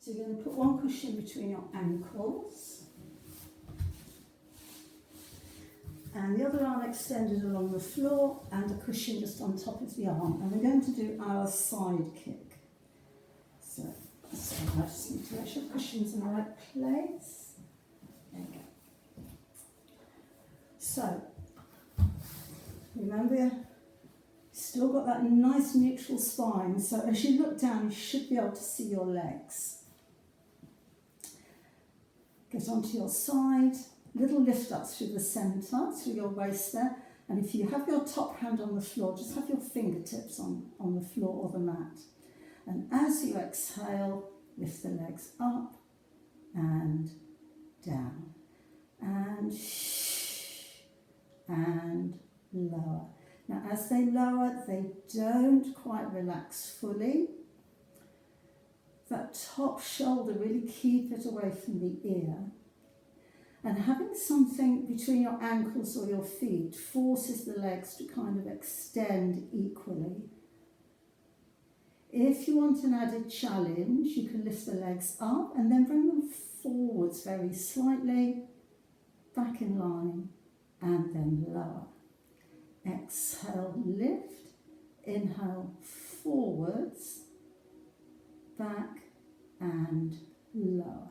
So you're going to put one cushion between your ankles and the other arm extended along the floor and the cushion just on top of the arm. And we're going to do our side kick. So I just need to make sure the cushion's in the right place. There you go. So, remember, you've still got that nice neutral spine. So as you look down, you should be able to see your legs. Get onto your side, little lift up through the centre, through your waist there. And if you have your top hand on the floor, just have your fingertips on the floor or the mat. And as you exhale, lift the legs up and down. And lower. Now as they lower, they don't quite relax fully. That top shoulder, really keep it away from the ear. And having something between your ankles or your feet forces the legs to kind of extend equally. If you want an added challenge, you can lift the legs up and then bring them forwards very slightly, back in line, and then lower. Exhale, lift, inhale, forwards, back and lower.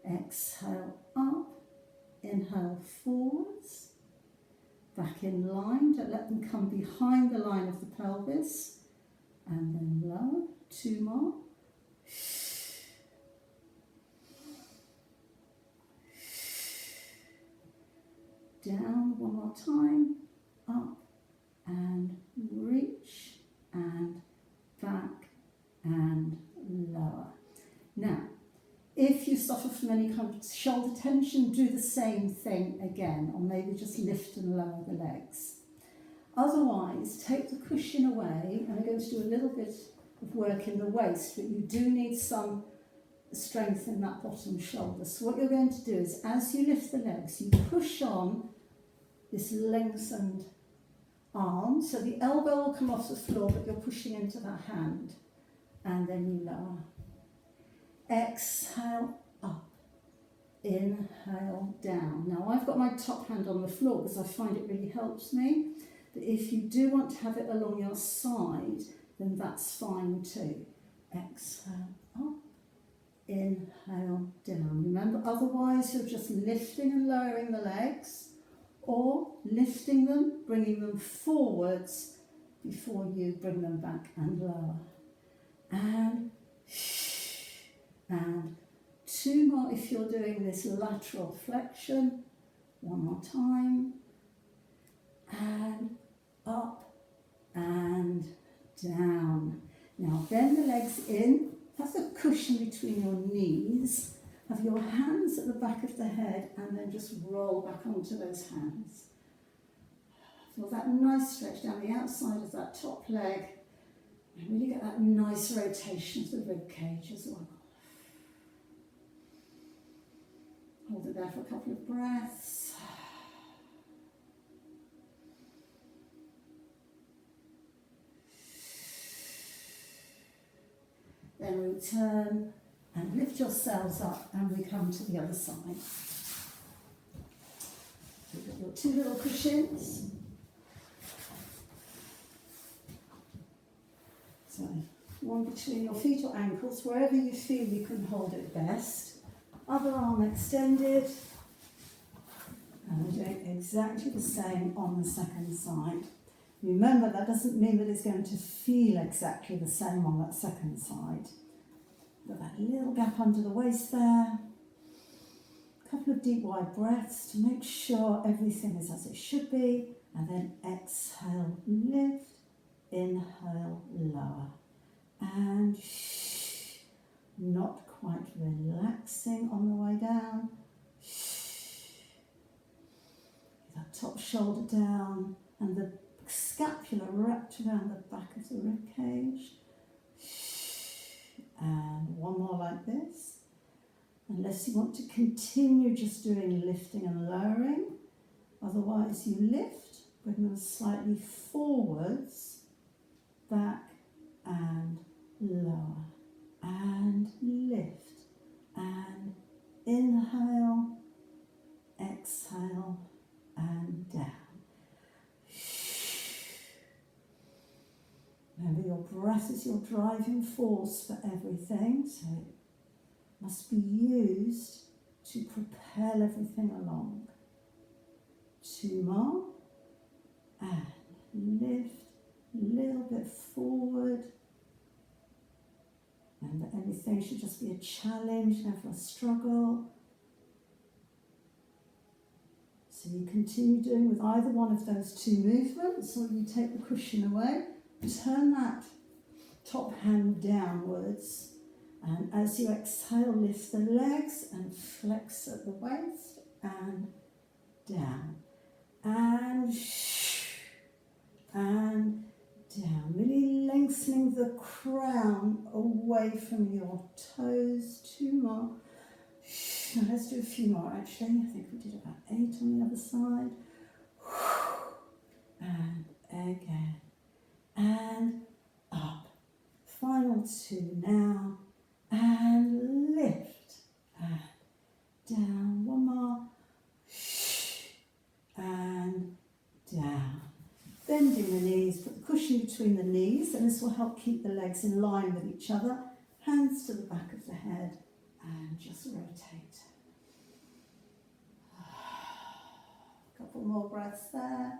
Exhale, up, inhale, forwards, back in line, don't let them come behind the line of the pelvis, and then lower, 2 more. Down, 1 more time, up and reach and back and lower. Now, if you suffer from any kind of shoulder tension, do the same thing again, or maybe just lift and lower the legs. Otherwise, take the cushion away, and we're going to do a little bit of work in the waist, but you do need some strength in that bottom shoulder. So what you're going to do is, as you lift the legs, you push on this lengthened arm, so the elbow will come off the floor, but you're pushing into that hand, and then you lower. Exhale, up. Inhale, down. Now I've got my top hand on the floor because I find it really helps me, but if you do want to have it along your side, then that's fine too. Exhale, up. Inhale, down. Remember, otherwise you're just lifting and lowering the legs, or lifting them, bringing them forwards before you bring them back and lower. And 2 more if you're doing this lateral flexion. 1 more time. And up and down. Now bend the legs in, have the cushion between your knees, have your hands at the back of the head, and then just roll back onto those hands. Feel that nice stretch down the outside of that top leg, and really get that nice rotation of the rib cage as well. Hold it there for a couple of breaths. Then we turn and lift yourselves up, and we come to the other side. So you've got your 2 little cushions. So one between your feet or ankles, wherever you feel you can hold it best. Other arm extended. And we're doing exactly the same on the second side. Remember, that doesn't mean that it's going to feel exactly the same on that second side. Got that little gap under the waist there. A couple of deep, wide breaths to make sure everything is as it should be. And then exhale, lift, inhale, lower. And not quite relaxing on the way down. That top shoulder down and the scapula wrapped around the back of the rib cage. And 1 more like this. Unless you want to continue just doing lifting and lowering. Otherwise you lift, bring them slightly forwards, back and lower. And lift. breath is your driving force for everything, so it must be used to propel everything along. 2 more, and lift a little bit forward, and that everything should just be a challenge, never a struggle. So you continue doing with either one of those 2 movements, or you take the cushion away, turn that top hand downwards, and as you exhale, lift the legs and flex at the waist and down, and down, really lengthening the crown away from your toes. 2 more. Let's do a few more actually. I think we did about 8 on the other side. And again. And up. Final 2 now. And lift. And down. 1 more. And down. Bending the knees, put the cushion between the knees, and this will help keep the legs in line with each other. Hands to the back of the head, and just rotate. A couple more breaths there.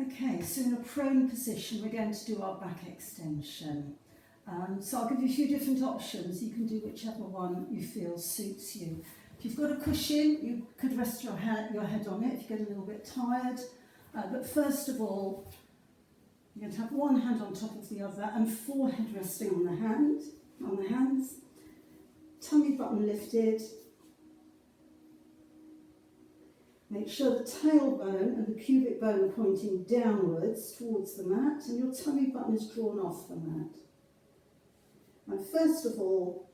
Okay, so in a prone position, we're going to do our back extension. So I'll give you a few different options. You can do whichever one you feel suits you. If you've got a cushion, you could rest your head on it if you get a little bit tired. But first of all, you're going to have one hand on top of the other and forehead resting on the hands. Tummy button lifted. Make sure the tailbone and the pubic bone are pointing downwards towards the mat, and your tummy button is drawn off the mat. And first of all,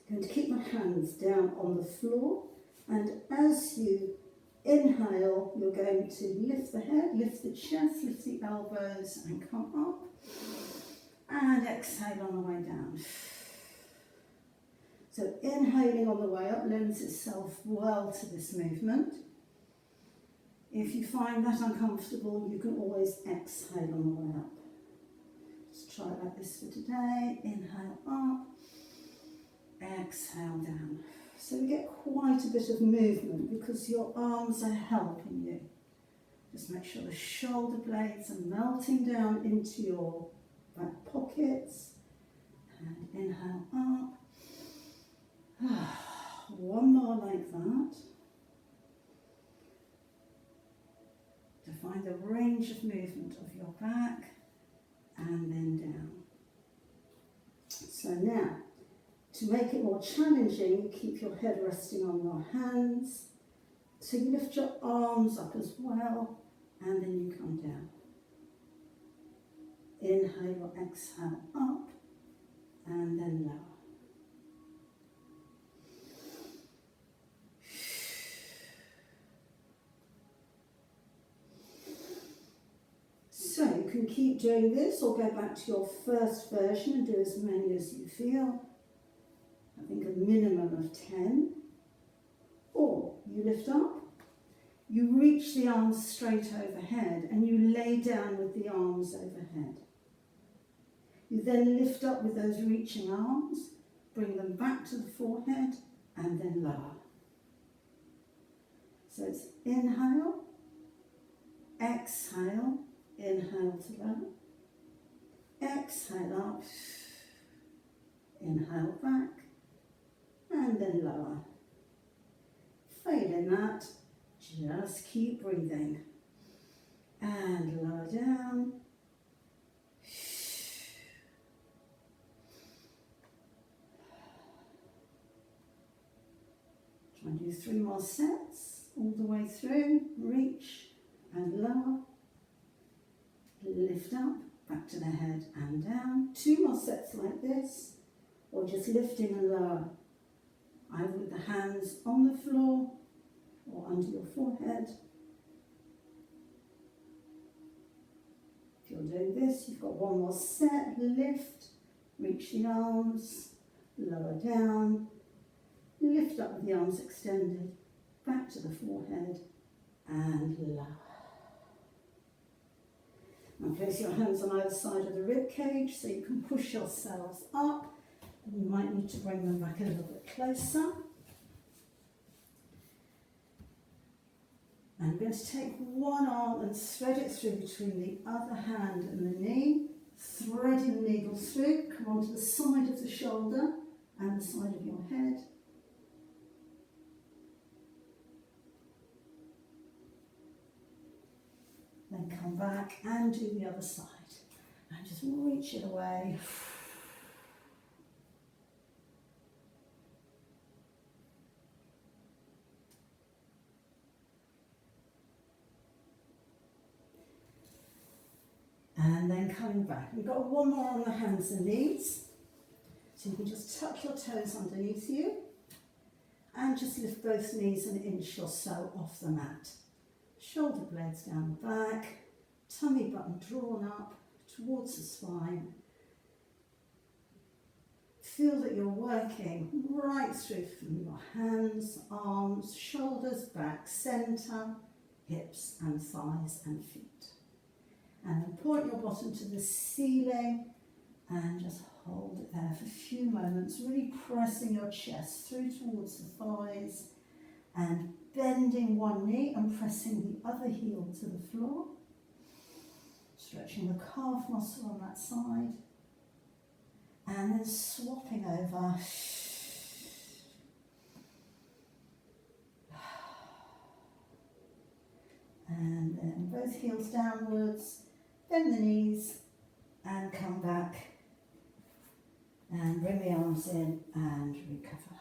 I'm going to keep my hands down on the floor, and as you inhale, you're going to lift the head, lift the chest, lift the elbows, and come up. And exhale on the way down. So inhaling on the way up lends itself well to this movement. If you find that uncomfortable, you can always exhale on the way up. Just try it like this for today. Inhale up, exhale down. So we get quite a bit of movement because your arms are helping you. Just make sure the shoulder blades are melting down into your back pockets. And inhale up. One more like that. To find the range of movement of your back and then down. So now, to make it more challenging, you keep your head resting on your hands. So you lift your arms up as well, and then you come down. Inhale or exhale up, and then lower. So you can keep doing this or go back to your first version and do as many as you feel. I think a minimum of 10. Or you lift up, you reach the arms straight overhead and you lay down with the arms overhead. You then lift up with those reaching arms, bring them back to the forehead and then lower. So it's inhale, exhale, inhale to lower, exhale up, inhale back, and then lower. Fade in that, just keep breathing. And lower down. Try and do 3 more sets, all the way through, reach and lower. Lift up, back to the head and down. 2 more sets like this, or just lifting and lower, either with the hands on the floor or under your forehead. If you're doing this, you've got 1 more set, lift, reach the arms, lower down, lift up with the arms extended, back to the forehead, and lower. And place your hands on either side of the rib cage so you can push yourselves up. You might need to bring them back a little bit closer. And I'm going to take one arm and thread it through between the other hand and the knee, threading the needle through, come onto the side of the shoulder and the side of your head. Then come back and do the other side. And just reach it away. And then coming back. We've got one more on the hands and knees. So you can just tuck your toes underneath you and just lift both knees an inch or so off the mat. Shoulder blades down the back, tummy button drawn up towards the spine. Feel that you're working right through from your hands, arms, shoulders, back, centre, hips and thighs and feet. And then point your bottom to the ceiling and just hold it there for a few moments, really pressing your chest through towards the thighs and bending one knee and pressing the other heel to the floor. Stretching the calf muscle on that side. And then swapping over. And then both heels downwards. Bend the knees and come back and bring the arms in and recover.